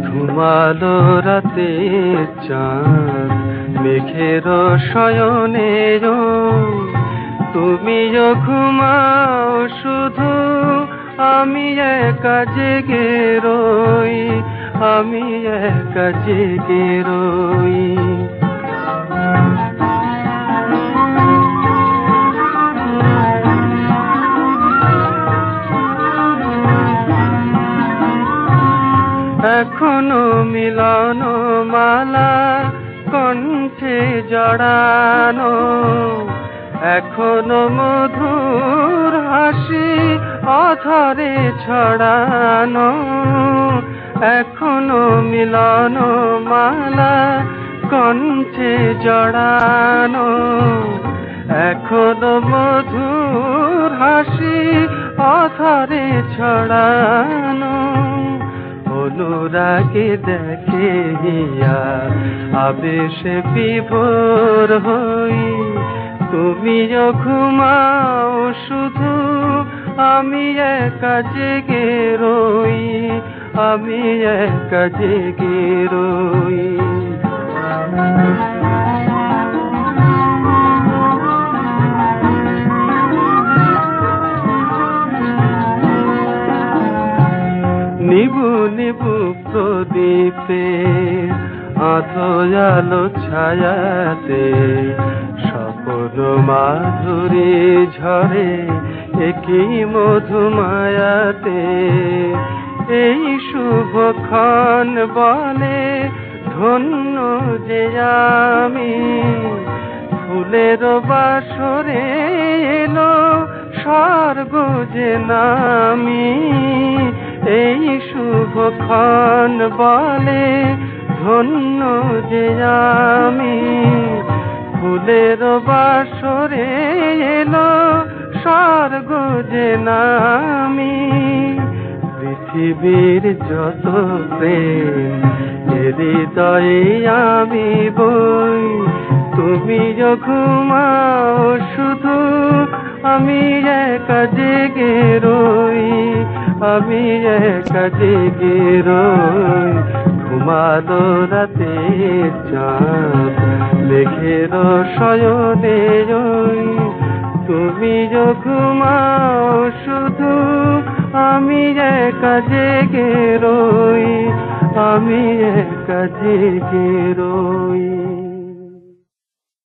ঘুমালো রাতে চাঁদ মেঘের শয়নে, তুমিও ঘুমাও শুধু, আমি একা জেগে রই, আমি একা জেগে রই। এখনো মিলন মালা কণ্ঠে জড়ানো, এখনো মধুর হাসি অধরে ছড়ানো, এখনো মিলন মালা কণ্ঠে জড়ানো, এখনো মধুর হাসি অধরে ছড়ানো। অনুরাগে দেখে হিয়া আবেশে বিভোর হই, তুমিও ঘুমাও শুধু, আমি একা জেগে রই, আমি একা জেগে রই। নিবু নিবু প্রদীপে আধো আলো ছায়াতে, স্বপ্ন মাধুরী ঝরে একই মধুমায়াতে। এই শুভক্ষণ বলে ধন্য যে আমি, ফুলের বাসরে এলো স্বর্গ যে নামি। এই শুভক্ষণ বলে ধন্য যে আমি, ফুলের বাসরে এলো স্বর্গ যে নামি। পৃথিবীর যত প্রেম হৃদয়ে আমি বই, তুমিও ঘুমাও শুধু, আমি একা জেগে রই, আমি একা জেগে রই। ঘুমালো রাতে চাঁদ মেঘের শয়নে, তুমিও ঘুমাও শুধু, আমি একা জেগে রই, আমি একা জেগে রই।